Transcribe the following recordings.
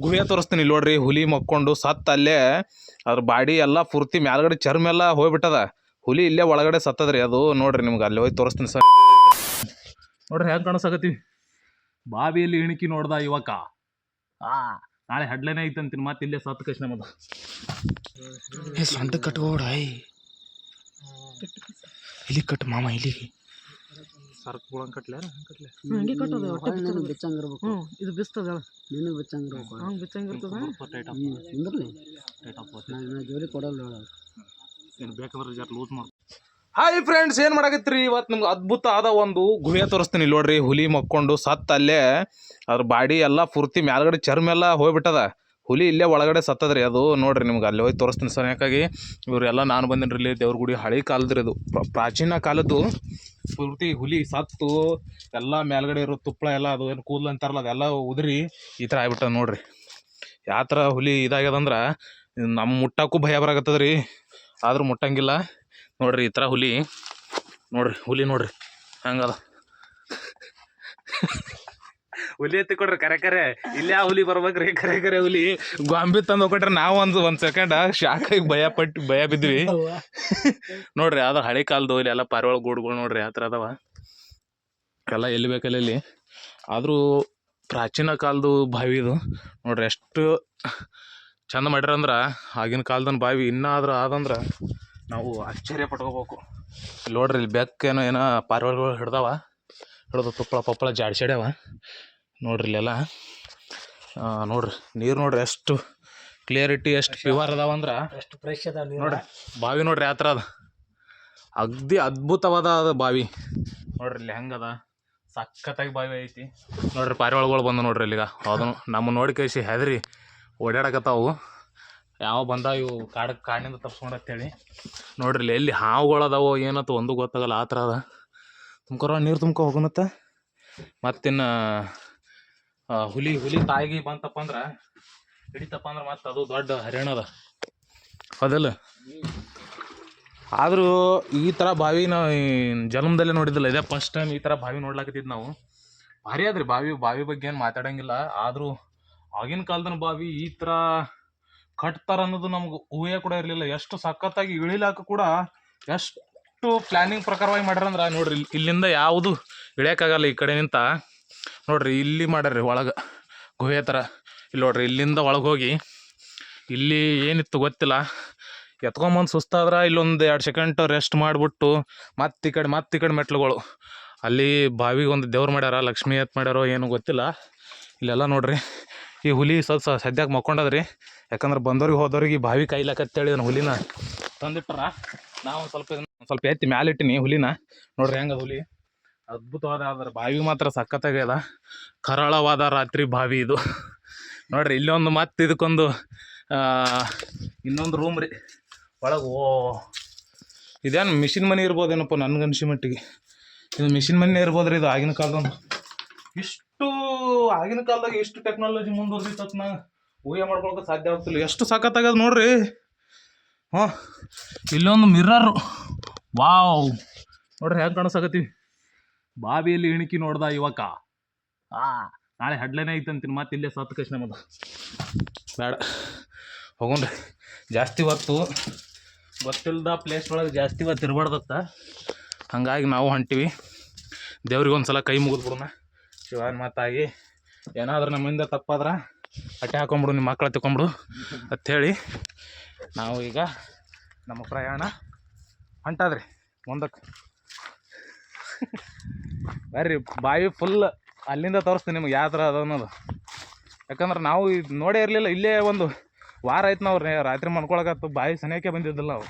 ಗುಹೆ ತೋರಿಸ್ತೀನಿ ನೋಡ್ರಿ. ಹುಲಿ ಮಕ್ಕೊಂಡು ಸತ್ತ ಅಲ್ಲೇ ಅದ್ರ ಬಾಡಿ ಎಲ್ಲ ಪೂರ್ತಿ ಮ್ಯಾಲ್ಗಡೆ ಚರ್ಮ ಎಲ್ಲ ಹೋಗ್ಬಿಟ್ಟದ. ಹುಲಿ ಇಲ್ಲೇ ಒಳಗಡೆ ಸತ್ತದ್ರಿ ಅದು. ನೋಡ್ರಿ ನಿಮ್ಗೆ ಅಲ್ಲಿ ಹೋಗಿ ತೋರಿಸ್ತೀನಿ ಸರ್. ನೋಡ್ರಿ ಹೆಂಗೆ ಕಾಣಿಸಾಕತ್ತೀವಿ. ಬಾವಿಯಲ್ಲಿ ಇಣಿಕಿ ನೋಡ್ದ ಯುವಕ. ನಾಳೆ ಹೆಡ್ಲೈನ್ ಐತಂತೀನಿ. ಮತ್ತೆ ಇಲ್ಲೇ ಸತ್ತ ಕೃಷ್ಣ ಮದ ಸೊಂಟ ಕಟ್ಕೋಡ ಇಲ್ಲಿ ಕಟ್ಟು ಮಾಮ ಇಲ್ಲಿಗೆ ಸರ್ಕ್ ಬುಳಂಗ್ ಕಟ್ಲೆ ಕಟ್ಲೆ ಹಂಗೆ ಕಟ್ಟೋದು ಹೊಟ್ಟೆ ಬಿಚ್ಚಂಗಿರ್ಬೇಕು. ಇದು ಬಿಸ್ತದ ನೀನು ಬಿಚ್ಚಂಗಿರ್ಬೇಕು. ಹಂಗೆ ಬಿಚ್ಚಂಗಿರ್ತದ ಜೋಲಿ ಕೊಡಲ್ಲ ಏನು ಬೇಕಂದ್ರೆ ಜರ ಲೂಸ್ ಮಾಡಿ. ಹಾಯ್ ಫ್ರೆಂಡ್ಸ್, ಏನು ಮಾಡಾಕತ್ತೀರಿ? ಇವತ್ತು ನಿಮ್ಗೆ ಅದ್ಭುತ ಆದ ಒಂದು ಗುಹೆ ತೋರಿಸ್ತೀನಿ ನೋಡ್ರಿ. ಹುಲಿ ಮಕ್ಕೊಂಡು ಸತ್ತ ಅಲ್ಲೇ ಅದ್ರ ಬಾಡಿ ಎಲ್ಲ ಪೂರ್ತಿ ಮ್ಯಾಲ್ಗಡೆ ಚರ್ಮ ಎಲ್ಲ ಹೋಗ್ಬಿಟ್ಟದ. ಹುಲಿ ಇಲ್ಲೇ ಒಳಗಡೆ ಸತ್ತದ್ರಿ ಅದು. ನೋಡ್ರಿ ನಿಮ್ಗೆ ಅಲ್ಲಿ ಹೋಗಿ ತೋರಿಸ್ತೀನಿ ಸರ್. ಯಾಕಾಗಿ ಇವರೆಲ್ಲ ನಾನು ಬಂದಿನ್ರಿ ಇಲ್ಲಿ ದೇವ್ರ ಗುಡಿ. ಹಳೆ ಕಾಲದ್ರಿ ಇದು, ಪ್ರಾಚೀನ ಕಾಲದ್ದು. ಪೂರ್ತಿ ಹುಲಿ ಸತ್ತು ಎಲ್ಲ ಮೇಲ್ಗಡೆ ಇರೋ ತುಪ್ಪಳ ಎಲ್ಲ ಅದು ಏನು ಕೂದಲು ಅಂತಾರಲ್ಲ ಅದೆಲ್ಲ ಉದುರಿ ಈ ಥರ ಆಗ್ಬಿಟ್ಟದ ನೋಡ್ರಿ. ಯಾವ ಥರ ಹುಲಿ ಇದಾಗ್ಯದಂದ್ರೆ ನಮ್ಮ ಮುಟ್ಟಕ್ಕೂ ಭಯ ಬರಾಕತ್ತದ್ರಿ, ಆದ್ರೂ ಮುಟ್ಟಂಗಿಲ್ಲ. ನೋಡ್ರಿ ಈ ಥರ ಹುಲಿ ನೋಡ್ರಿ. ಹುಲಿ ನೋಡ್ರಿ ಹಂಗದ. ಹುಲಿ ಎತ್ತಿ ಕೊಡ್ರಿ ಕರೆ ಕರೆ. ಇಲ್ಲಿ ಆ ಹುಲಿ ಬರ್ಬೇಕ್ರಿ ಕರೆ ಕರೆ. ಹುಲಿ ಗಾಂಬಿ ತಂದು ಹೋಗ್ಕೊಟ್ರೆ ನಾವು ಒಂದು ಸೆಕೆಂಡ್ ಶಾಕಾಗಿ ಭಯ ಬಿದ್ವಿ ನೋಡ್ರಿ. ಅದ್ರ ಹಳೆ ಕಾಲದ್ದು ಇಲ್ಲಿ ಎಲ್ಲ ಪಾರಿವಾಳ ಗೂಡುಗಳು ನೋಡ್ರಿ ಯಾವ ಥರ ಅದಾವ ಎಲ್ಲ. ಎಲ್ಲಿ ಬೇಕಲ್ಲ ಇಲ್ಲಿ. ಆದರೂ ಪ್ರಾಚೀನ ಕಾಲದ್ದು ಬಾವಿ ಇದು ನೋಡ್ರಿ. ಎಷ್ಟು ಚಂದ ಮಾಡ್ಯಾರಂದ್ರೆ ಆಗಿನ ಕಾಲದನ್ನ ಬಾವಿ ಇನ್ನಾದ್ರೂ ಆದಂದ್ರೆ ನಾವು ಆಶ್ಚರ್ಯ ಪಟ್ಕೋಬೇಕು. ಇಲ್ಲಿ ನೋಡ್ರಿ, ಇಲ್ಲಿ ಬೆಕ್ಕೇನೋ ಏನೋ ಪಾರಿವಾಳಗಳು ಹಿಡ್ದು ತುಪ್ಪಳ ಪಪ್ಪಳ ಜಾಡ್ಸ್ಯಾಡ್ಯಾವ ನೋಡ್ರಿ ಇಲ್ಲೆಲ್ಲ. ನೋಡ್ರಿ ನೀರು ನೋಡ್ರಿ ಎಷ್ಟು ಕ್ಲಿಯರಿಟಿ, ಎಷ್ಟು ಪ್ಯೂರ್ ಅದಾವಂದ್ರೆ ಎಷ್ಟು ಫ್ರೆಶ್ ಅದ ನೋಡ್ರಿ. ಬಾವಿ ನೋಡ್ರಿ ಯಾವ ಥರ ಅದ, ಅಗ್ದಿ ಅದ್ಭುತವಾದ ಅದು ಬಾವಿ ನೋಡ್ರಿ. ಇಲ್ಲಿ ಹೆಂಗದ, ಸಖತ್ತಾಗಿ ಬಾವಿ ಐತಿ ನೋಡ್ರಿ. ಪಾರಿವಾಳಗಳು ಬಂದು ನೋಡ್ರಿ ಇಲ್ಲಿಗ. ಅದನ್ನು ನಮ್ಮ ನೋಡಿ ಕೈಸಿ ಹೆದರಿ ಓಡಾಡಕತ್ತಾವು. ಯಾವ ಬಂದ ಇವು ಕಾಡಿನಿಂದ ತಪ್ಸ್ಕೊಂಡಂತೇಳಿ ನೋಡ್ರಿ. ಇಲ್ಲಿ ಎಲ್ಲಿ ಹಾವುಗಳು ಅದಾವೋ ಏನತ್ತೋ ಒಂದು ಗೊತ್ತಾಗಲ್ಲ ಆ ಥರ ಅದ. ತುಂಬ್ಕೊರ ನೀರು ತುಂಬ್ಕೊ ಹೋಗೋಣತ್ತ. ಮತ್ತಿನ್ನು ಹುಲಿ ತಾಯಿಗೆ ಬಂತಪ್ಪ ಅಂದ್ರೆ ಹಿಡಿತಪ್ಪ ಅಂದ್ರೆ ಮತ್ತೆ ಅದು ದೊಡ್ಡ ಹರಿಯಾಣ ಅದ ಅದಲ್ಲ. ಆದರೂ ಈ ಥರ ಬಾವಿ ನಾವು ಜನ್ಮದಲ್ಲೇ ನೋಡಿದ್ದಿಲ್ಲ, ಇದೇ ಫಸ್ಟ್ ಟೈಮ್ ಈ ಥರ ಬಾವಿ ನೋಡ್ಲಾಕತ್ತಿದ್ದು ನಾವು. ಭಾರಿ ಅದ್ರಿ ಬಾವಿ ಬಗ್ಗೆ ಏನು ಮಾತಾಡಂಗಿಲ್ಲ. ಆದರೂ ಆಗಿನ ಕಾಲದ ಬಾವಿ ಈ ಥರ ಕಟ್ತಾರ ಅನ್ನೋದು ನಮ್ಗೆ ಊಹೆ ಕೂಡ ಇರಲಿಲ್ಲ. ಎಷ್ಟು ಸಖತ್ತಾಗಿ ಇಳಿಲಾಕ ಕೂಡ ಎಷ್ಟು ಪ್ಲ್ಯಾನಿಂಗ್ ಪ್ರಕಾರವಾಗಿ ಮಾಡ್ಯಾರಂದ್ರೆ ನೋಡ್ರಿ. ಇಲ್ಲಿಂದ ಯಾವುದು ಇಳಿಯೋಕ್ಕಾಗಲ್ಲ ಈ ಕಡೆ ನಿಂತ ನೋಡ್ರಿ. ಇಲ್ಲಿ ಮಾಡ್ಯಾರ್ರಿ ಒಳಗೆ ಗುಹೆ ಥರ. ಇಲ್ಲಿ ನೋಡ್ರಿ, ಇಲ್ಲಿಂದ ಒಳಗೆ ಹೋಗಿ ಇಲ್ಲಿ ಏನಿತ್ತು ಗೊತ್ತಿಲ್ಲ ಎತ್ಕೊಂಬಂದು ಸುಸ್ತಾದ್ರೆ ಇಲ್ಲೊಂದು 2 ಸೆಕೆಂಡ್ ರೆಸ್ಟ್ ಮಾಡಿಬಿಟ್ಟು ಮತ್ತೆ ಈ ಕಡೆ ಮೆಟ್ಲುಗಳು. ಅಲ್ಲಿ ಬಾವಿಗೆ ಒಂದು ದೇವ್ರು ಮಾಡ್ಯಾರ, ಲಕ್ಷ್ಮೀ ಎತ್ ಮಾಡ್ಯಾರೋ ಏನೋ ಗೊತ್ತಿಲ್ಲ. ಇಲ್ಲೆಲ್ಲ ನೋಡ್ರಿ. ಈ ಹುಲಿ ಸದ್ಯಕ್ಕೆ ಮಕ್ಕೊಂಡದ್ರಿ. ಯಾಕಂದ್ರೆ ಬಂದವ್ರಿಗೆ ಹೋದವ್ರಿಗೆ ಈ ಬಾವಿ ಕಾಯ್ಲಾಕತ್ತೇಳಿ ನಾನು ಹುಲಿನ ತಂದಿಟ್ಟಾರ. ನಾವು ಸ್ವಲ್ಪ ಎತ್ತಿ ಮ್ಯಾಲಿಟ್ಟಿನಿ ಹುಲಿನ. ನೋಡ್ರಿ ಹೆಂಗದ ಹುಲಿ, ಅದ್ಭುತವಾದ. ಆದ್ರೆ ಬಾವಿ ಮಾತ್ರ ಸಖತ್ತಾಗ್ಯದ. ಕರಾಳವಾದ ರಾತ್ರಿ ಬಾವಿ ಇದು ನೋಡ್ರಿ. ಇಲ್ಲೊಂದು ಮತ್ತೆ ಇದಕ್ಕೊಂದು ಇನ್ನೊಂದು ರೂಮ್ ರೀ ಒಳಗೆ. ಇದೇನು ಮಿಷಿನ್ ಮನೆ ಇರ್ಬೋದೇನಪ್ಪ ನನಗನ್ಸಿ ಮಟ್ಟಿಗೆ. ಇದು ಮಿಷಿನ್ ಮನೆ ಇರ್ಬೋದ್ರಿ ಇದು. ಆಗಿನ ಕಾಲದೊಂದು ಆಗಿನ ಕಾಲದಾಗ ಎಷ್ಟು ಟೆಕ್ನಾಲಜಿ ಮುಂದುವರ್ದಿತ್ತು ನಾ ಊಹೆ ಮಾಡ್ಕೊಳಕ್ಕೆ ಸಾಧ್ಯ ಆಗ್ತಿಲ್ಲ. ಎಷ್ಟು ಸಖತ್ತಾಗ್ಯದ ನೋಡ್ರಿ. ಇಲ್ಲೊಂದು ಮಿರ್ರರು, ವಾವ್ ನೋಡ್ರಿ ಹೆಂಗೆ ಕಾಣಿಸಾಕತ್ತೀವಿ. ಬಾವಿಯಲ್ಲಿ ಇಣಿಕಿ ನೋಡ್ದ ಯುವಕ. ನಾಳೆ ಹೆಡ್ಲೈನ್ ಐತಂತೀನಿ. ಮತ್ತೆ ಇಲ್ಲೇ ಸತ್ತ ಕೃಷ್ಣ ಮದ ಬೇಡ ಹೋಗೋಣ್ರಿ. ಜಾಸ್ತಿ ಹೊತ್ತು ಗೊತ್ತಿಲ್ಲದ ಪ್ಲೇಸ್ ಒಳಗೆ ಜಾಸ್ತಿ ಹೊತ್ತು ಇರಬಾರ್ದತ್ತ. ಹಂಗಾಗಿ ನಾವು ಹೊಂಟಿವಿ. ದೇವ್ರಿಗೆ ಒಂದು ಸಲ ಕೈ ಮುಗಿದ್ಬಿಡೋಣ. ಶಿವನ ಮಾತಾಗಿ ಏನಾದ್ರೂ ನಮ್ಮಿಂದ ತಪ್ಪಾದ್ರೆ ಅಟ್ಟೆ ಹಾಕೊಂಬಿಡು, ನಿಮ್ಮ ಮಕ್ಕಳ ತಗೊಂಬಿಡು ಅಂಥೇಳಿ ನಾವು ಈಗ ನಮ್ಮ ಪ್ರಯಾಣ ಹೊಂಟಾದ್ರಿ ಮುಂದಕ್ಕೆ. ಬರ್ರಿ, ಬಾವಿ ಫುಲ್ ಅಲ್ಲಿಂದ ತೋರಿಸ್ತೀನಿ ನಿಮ್ಗೆ ಯಾವ ಥರ ಅದ ಅನ್ನೋದು. ಯಾಕಂದ್ರೆ ನಾವು ಇದು ನೋಡೇ ಇರಲಿಲ್ಲ. ಇಲ್ಲೇ ಒಂದು ವಾರ ಆಯ್ತು ನಾವು ರಾತ್ರಿ ಮನ್ಕೊಳಕತ್ತು. ಬಾವಿ ಸನಿಯಕ್ಕೆ ಬಂದಿದ್ದಿಲ್ಲ ನಾವು.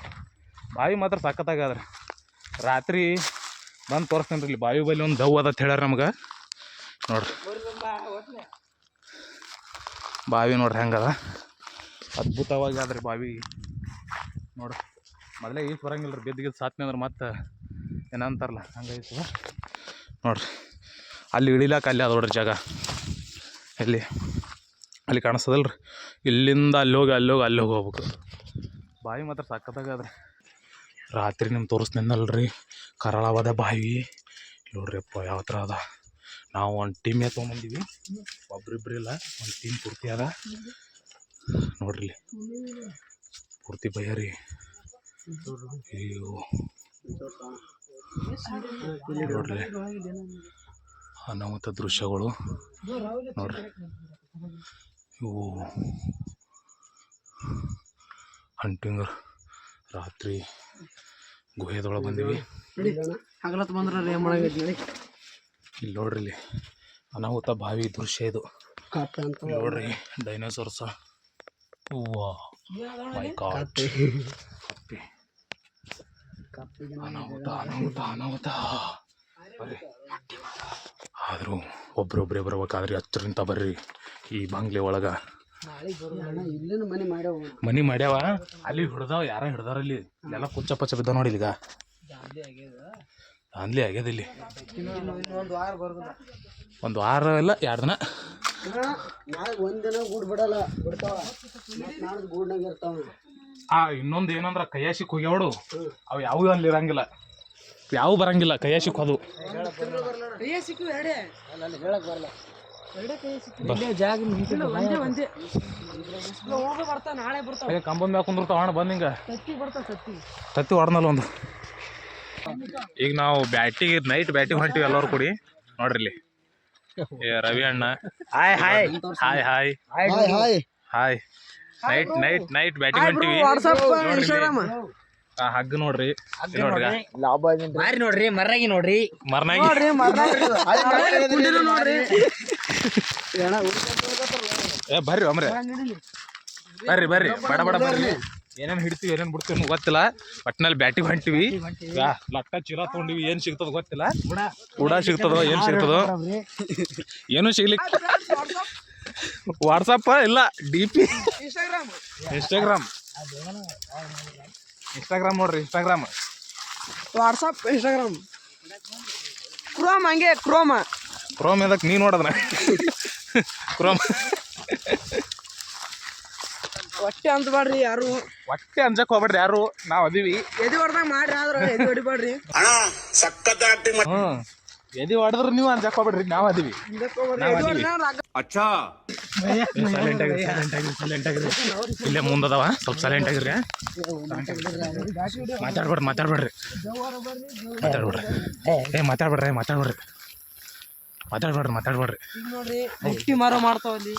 ಬಾವಿ ಮಾತ್ರ ಸಖತ್ತಾಗ್ಯದ್ರಿ. ರಾತ್ರಿ ಬಂದು ತೋರಿಸ್ತೀನಿ ರೀ. ಇಲ್ಲಿ ಬಾವಿ ಬಲ್ಲಿ ಒಂದು ದವ್ ಅದ ಹೇಳ್ಯಾರ ನಮ್ಗೆ. ನೋಡ್ರಿ ಬಾವಿ ನೋಡ್ರಿ ಹೆಂಗದ, ಅದ್ಭುತವಾಗಿ ಆದ್ರಿ ಬಾವಿ ನೋಡ್ರಿ. ಮೊದಲೇ ಈಜು ಬರಂಗಿಲ್ಲ ರೀ. ಬಿದ್ದು ಸಾತ್ನಿ ಅಂದ್ರೆ ಮತ್ತೆ ಏನಂತಾರಲ್ಲ ಹಂಗೈತು ನೋಡ್ರಿ. ಅಲ್ಲಿ ಇಳಿಲಾಕ ಅಲ್ಲಿ ಅದ ನೋಡ್ರಿ ಜಾಗ. ಅಲ್ಲಿ ಕಾಣಿಸ್ತದಲ್ರಿ. ಇಲ್ಲಿಂದ ಅಲ್ಲಿ ಹೋಗಿ ಹೋಗ್ಬೇಕು. ಬಾವಿ ಮಾತ್ರ ಸಖತ್ತಾಗದ್ರಿ. ರಾತ್ರಿ ನಿಮ್ಗೆ ತೋರಿಸ್ತೀನಲ್ರಿ ಕರಾಳವಾದ ಬಾವಿ ನೋಡ್ರಿ ಅಪ್ಪ ಯಾವ ಥರ ಅದ. ನಾವು ಒಂದು ಟೀಮೇ ತೊಗೊಂಬಂದೀವಿ, ಒಬ್ರಿಬ್ರು ಇಲ್ಲ, ಒಂದು ಟೀಮ್ ಪೂರ್ತಿ ಅದ ನೋಡ್ರಿ. ಪೂರ್ತಿ ಬಯ್ಯಾರಿ. ಅಯ್ಯೋ ನೋಡ್ರಿ ಅನಾಹುತ ದೃಶ್ಯಗಳು ನೋಡ್ರಿ. ಇವು ಹಂಟಿಂಗ್ ರಾತ್ರಿ ಗುಹೆದೊಳಗೆ ಬಂದೀವಿ. ಹಗಲತ್ ಬಂದ್ರ ಏನ್ ಮಾಡಂಗೈತಿ ನೋಡಿ. ಇಲ್ಲಿ ನೋಡ್ರಿ, ಇಲ್ಲಿ ಅನಾಹುತ ಬಾವಿ ದೃಶ್ಯ ಇದು. ನೋಡ್ರಿ ಡೈನೋಸಾರ್ಸ. ಮೈ ಗಾಡ್, ಅನಾಹುತ ಅನಾಹುತ ಅನಾಹುತ. ಬರ್ರಿ, ಆದರೂ ಒಬ್ರೊಬ್ರೇ ಬರ್ಬೇಕಾದ್ರಿ, ಹತ್ತರಿಂದ ಬರ್ರಿ. ಈ ಬಂಗ್ಲೆ ಒಳಗ ಮನಿ ಮಾಡ್ಯಾವ, ಅಲ್ಲಿ ಹಿಡ್ದಾವ, ಯಾರ ಹಿಡ್ದಾರಲ್ಲಿ ಎಲ್ಲ ಕುಚ್ಚ ಪಚ್ಚ ಬಿದ್ದ ನೋಡಿ. ಈಗ ದಾಂದ್ಲಿ ಆಗ್ಯದ ಇಲ್ಲಿ. ಒಂದು ವಾರ ಇಲ್ಲ 2 ದಿನ. ಒಂದಿನ ಗೂಡ್ ಬಿಡಲ್ಲ, ಬಿಡ್ತಾವ, ಗೂಡ್ನಾಗ ಇರ್ತಾವ. ಇನ್ನೊಂದು ಏನಂದ್ರ ಕೈಯಾಶಿಕ್ ಹೋಗ್ಯಾವಡು, ಅವು ಯಾವ ಅಲ್ಲಿ ಇರಂಗಿಲ್ಲ, ಯಾವ ಬರಂಗಿಲ್ಲ ಕೈಯಾಶಿಕ್. ಅದು ಕಂಬ ಮ್ಯಾಗ ಕುಂದಿರ್ತಾವ ಅಣ್ಣ. ಬಂದ್ ಹಿಂಗ ತತ್ತಿ ಹೊಡ್ನಲ್ಲ ಒಂದು. ಈಗ ನಾವು ನೈಟ್ ಬ್ಯಾಟಿಂಗ್ ಹೊಂಟಿವಿ ಎಲ್ಲರೂ ಕೂಡಿ. ನೋಡ್ರಿ ಇಲ್ಲಿ ರವಿ ಅಣ್ಣ. Hi hi hi hi hi hi. Night batting ಹೊಂಟಿವಿ. ಹಗ್ಗ ನೋಡ್ರಿ, ನೋಡ್ರಿ ಮರ್ನಾಗಿ ನೋಡ್ರಿ, ಬರ್ರಿ ಅಮ್ರೆ, ಬರ್ರಿ ಬಡ ಬರ್ರಿ. ಏನೇನು ಹಿಡ್ತೀವಿ ಏನೇನು ಬಿಡ್ತೀವಿ ಗೊತ್ತಿಲ್ಲ, ಒಟ್ಟಿನಲ್ಲಿ ಬ್ಯಾಟಿಂಗ್ ಹೊಂಟಿವಿ. ಲಟ್ಟ ಚೀಲ ತೊಗೊಂಡಿವಿ, ಏನು ಸಿಗ್ತದ ಗೊತ್ತಿಲ್ಲ. ಕೂಡ ಸಿಗ್ತದೋ ಏನು ಸಿಗ್ತದೋ ಏನೂ ಸಿಗ್ಲಿಕ್ಕೆ. ವಾಟ್ಸಪ್ ಇಲ್ಲ, DP, ಇನ್ಸ್ಟಾಗ್ರಾಮ್ ನೋಡ್ರಿ. WhatsApp, Instagram, Chrome. ಹಂಗೆ ಕ್ರೋಮ್ ಎದಕ್ಕೆ ನೀ ನೋಡೋದನ? ಕ್ರೋಮ್ ಹೊಟ್ಟೆ ಅಂದ್ಬೇಡ್ರಿ ಯಾರು, ಹೊಟ್ಟೆ ಅಂಜಕ್ ಹೋಗ್ಬೇಡ್ರಿ ಯಾರು. ನಾವ್ ಅದೀವಿ, ಎದಿ ಹೊಡ್ದಾಗ ಮಾಡ್ರಿ, ಆದ್ರ ಎದಿ ಹೊಡಿಬೇಡ್ರಿ. ಎದಿ ಹೊಡೆದ್ರು ನೀವು ಅಂಜಕ್ ಹೋಗ್ಬೇಡ್ರಿ, ನಾವ್ ಅದೀವಿ. ಸೈಲೆಂಟ್ ಆಗಿರಿ. ಇಲ್ಲೇ ಮುಂದದವ, ಸ್ವಲ್ಪ ಸೈಲೆಂಟ್ ಆಗಿರ್ರಿ. ಮಾತಾಡ್ಬೇಡ್ರಿ. ನೋಡ್ರಿ ಮುಟ್ಟಿ ಮಾರೋ ಮಾಡ್ತಾವಲ್ಲಿ.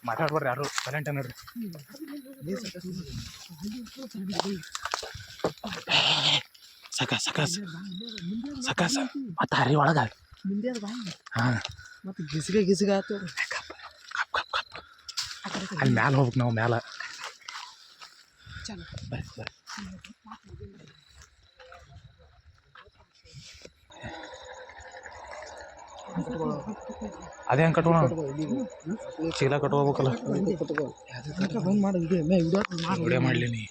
ಮಾತಾಡ್ಬೇಡ್ರಿ ಯಾರು, ಸೈಲೆಂಟ್ ನೋಡ್ರಿ. ಸಕಾಸ ಮತ್ತ ಹರಿ ಒಳಗ ಮತ್ತೆ ಗಿಸಿಗೆ ಆತು. ಅಲ್ಲಿ ಮ್ಯಾಲ ಹೋಗ್ಬೇಕು ನಾವು, ಮ್ಯಾಲ. ಅದೇ ಹಂಗೆ ಕಟ್ಕೋಣ, ಚೀಲ ಕಟ್ಕೋಬೇಕಲ್ಲ. ವಿಡಿಯೋ ಮಾಡಲಿ ನೀ.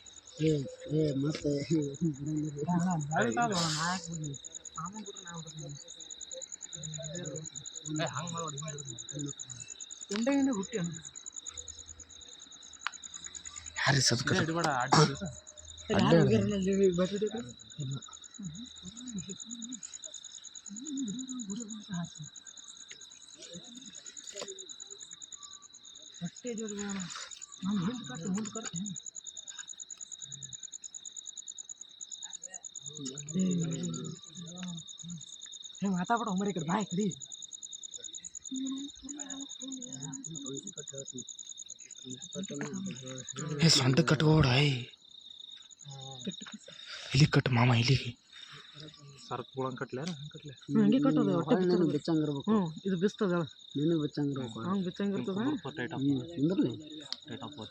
ಮತ್ತೆ ಯಾರಿ ಸದ್ಕ ಮಾತಾಡ ಮರಿ ಕಡೆ ಬಾಯ್ ಕಡಿ. ಸ್ವಂತ ಕಟ್ಕೋಡ, ಇಲ್ಲಿ ಕಟ್ಟು ಮಾಮ, ಇಲ್ಲಿಗೆ ಸರ್ಕುಳಂಗೆ ಕಟ್ಲೆ. ಹಂಗೆ ಕಟ್ಟೋದು, ಹೊಟ್ಟೆ ಬೆಚ್ಚಂಗಿರ್ಬೇಕು. ಇದು ಬಿಸ್ತದ, ನಿನಗೆ ಬೆಚ್ಚಂಗಿರ್ಬೇಕು, ಹಂಗೆ ಬೆಚ್ಚಂಗಿರ್ತದ.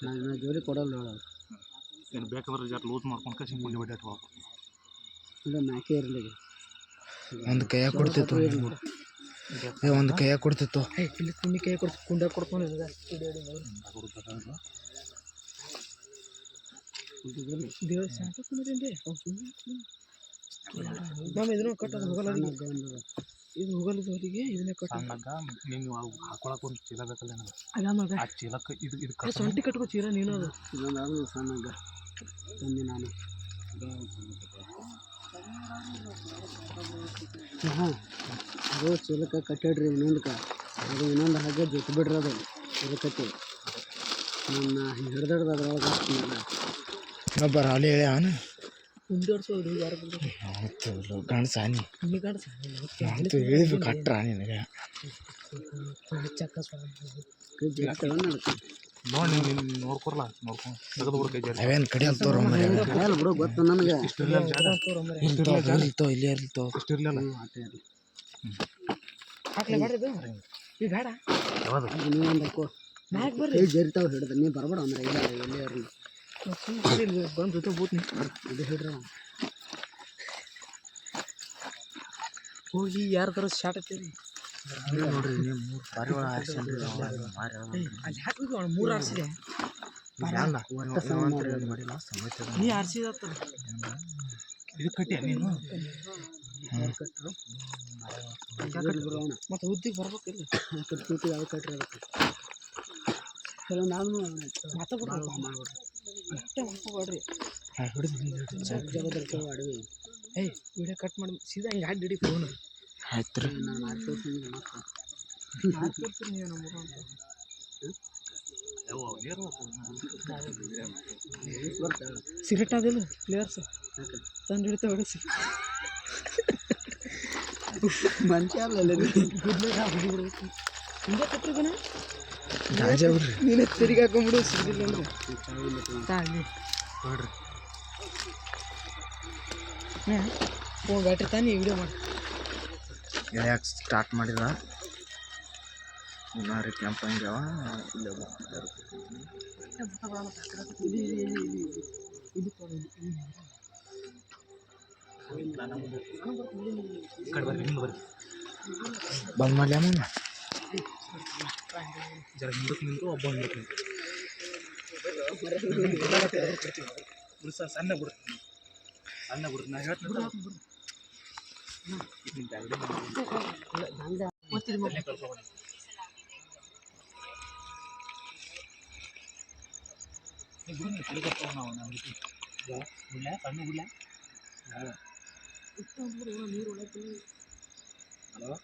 ನಾನು ಜೋಲಿ ಕೊಡಲ್ಲ, ಏನು ಬೇಕಾದ್ರೆ ಜರ ಲೂಸ್ ಮಾಡ್ಕೊಂಡು ಕಸಿ ಗುಂಡಿ ಬಡ್ಡಿ ಇಟ್ಕೋಬೇಕು. ಇಲ್ಲ ಮ್ಯಾಕೆ ಇರಲಿ. ಒಂದು ಕೈಯಾಗ ಕೊಡ್ತಿತ್ತು, ಒಂದು ಕೈಯಾಗ ಕೊಡ್ತಿತ್ತು. ಇಲ್ಲಿ ಕುಂಡಿ ಕೈ ಕೊಡ್ತು, ಕುಂಡ ಕೊಡ್ತಾನೆ. ಮಾಮ ಇದನ್ನ ಕಟ್ಟೋದು ಹೋಗಲ್ಲ, ಇದು ಹೋಗಲ್ಲ ಅವರಿಗೆ. ಇದನ್ನೇ ಕಟ್ಟಾಗ ನೀವು ಹಾಕೊಳಕ್ಕೆ ಒಂದು ಚೀಲ ಬೇಕಲ್ಲ ನನಗೆ. ಆ ಚೀಲಕ್ಕೆ ಇದು ಸೊಂಟಿ ಕಟ್ಕೋ ಚೀಲ ನೀನು. ಅದು ಸಣ್ಣಗ ತಂದೆ ನಾನು ಹಾಂ ಅದು ಚೀಲಕ್ಕೆ ಕಟ್ಟಿಡ್ರಿ ಇನ್ನೊಂದಕ್ಕೆ ಅದು ಇನ್ನೊಂದು ಹಾಗೆ ಜೊತೆ ಬಿಡ್ರಿ ಅದು ಚೀಲಕತ್ತಿ ನನ್ನ ಹಿಡ್ದಿಡ್ದು ಅದ್ರೊಳಗೆ ಹಾಕ್ತೀನಿ ಬರ ಅಲ್ಲಿ ಹೇಳಿ ಅವನು ಮುಂದುವರ್ಸೋದು ಯಾರು ಗಣಸಾನಿ ನಿಮಗೆ ಕಾಣಿಸ ಅಂತೂ ಹೇಳಿದ್ವಿ ಕಟ್ರ ನಿನಗೆ ಚಕ್ಕ ಕೈ ಜೊತೆ ನೋಡಿ ನೀನು ನೋಡ್ಕೊರ್ಲ ನೋಡ್ಕೊಂಡು ತೆಗೆದು ಬಿಡು ಕೈ ಜಾರಿ ಅವೇನು ಕಡಿಯಲ್ ತೋರ ಮರಿ ಕರೆಯಲ್ಲ ಬಿಡು ಗೊತ್ತು ನನಗೆ ಇಲ್ತೋ ಇಲ್ಲೇ ಇರ್ಲ್ತೋ ಇಷ್ಟಿರ್ಲಿಲ್ಲ ಹಾಕ್ಲಿ ಬೇಡ ಈ ಬೇಡ ಯಾವುದು ನೀವು ಒಂದು ಮ್ಯಾಕ್ ಬರ್ರಿ ಕೈ ಜರಿತಾವ ಹಿಡ್ದು ನೀವು ಬರಬೇಡ ಅಂದ್ರೆ ಇಲ್ಲ ಎಲ್ಲೇ ಇರಲಿ ಬಂದು ಜೊತೆ ಬೂತ್ನಿ ಇದು ಹಿಡ್ರ ಹೋಗಿ ಯಾರ ಥರ ಶಾರ್ಟ್ ಹತ್ತೀರಿ ನೋಡ್ರಿ ನೀವು 3 ಪಾರಿವಾಳ ಆರಿಸ್ಕೊಂಡ್ರಿ ಅಲ್ಲಿ ಹಾಕಿದ್ವಿ ಅವ್ನು 3 ಆರಿಸಿದೆ ನೀ ಆರಿಸಿದ ಇದು ಕಟ್ಟಿ ನೀನು ಮತ್ತೆ ಉದ್ದಿಗೆ ಬರ್ಬೇಕಿಲ್ಲ ಕಟ್ಟಿ ಯಾವ ಕಟ್ರಿ ಅದಕ್ಕೆ ಚಲೋ ನಾನು ಮಾತಾಡ್ಬಿಡ್ರಿ ಅಷ್ಟೇ ಮಾಡ್ಕೊಬೇಡ್ರಿ ಜಗದರ್ಶನ ಅಡವಿ ಏಯ್ ವಿಡಿಯೋ ಕಟ್ ಮಾಡಿ ಸೀದಾ ಹಿಂಗೆ ಹಾಕಿ ಹಿಡಿ ಫೋನ್ ಆಯ್ತು ರೀ ನಾನು ಮಾಡ್ಕೊಡ್ತೀನಿ ನೀವು ನಮ್ಮ ಸಿಗರೇಟ್ ಅದಿಲ್ಲ ಪ್ಲೇಯರ್ಸ್ ತಂದು ಹಿಡಿತ ಹೊಡಿಸಿ ಮನುಷ್ಯ ಅಲ್ಲ ಹಿಂಗೆ ಕಟ್ಟಿರ್ಬೇನ ಗಾಂಜಾ ಬಿಡ್ರಿ ನೀನೇ ತಿರುಗಿ ಹಾಕೊಂಡ್ಬಿಡು ಸಿಗಲಿಲ್ಲ ಅಂದ್ರೆ ತಾಳಿ ನೋಡ್ರಿ ಹಾಂ ಫೋನ್ ಬ್ಯಾಟ್ರಿ ತಾನೇ ವಿಡಿಯೋ ಮಾಡಿ ಯಾಕೆ ಸ್ಟಾರ್ಟ್ ಮಾಡಿದ ರೀ ಕ್ಯಾಂಪ್ ಹಂಗ್ಯಾವ ಇಲ್ಲ ಬಂದ್ ಮಾಡ್ಲಿ ಅಮ್ಮ ಜರ ಹಿಂದಕ್ಕೆ ನಿಂತು ಒಬ್ಬ ಹಿಂದಕ್ಕೆ ನಿಂತು ಸಣ್ಣ ಬಿಡ್ತೀನಿ ಸಣ್ಣ ಬಿಡ್ತೀನಿ ನಾ ಹೇಳ್ತೀನಿ ಸಣ್ಣ ಬಿಡ್ಲ ಹಲೋ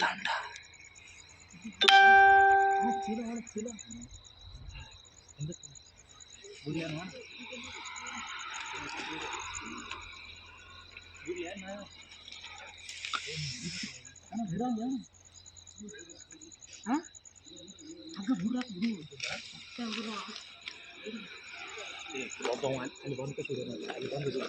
ತಂಡ ಒಬ್ಬ ಅಲ್ಲಿ ಬಂದು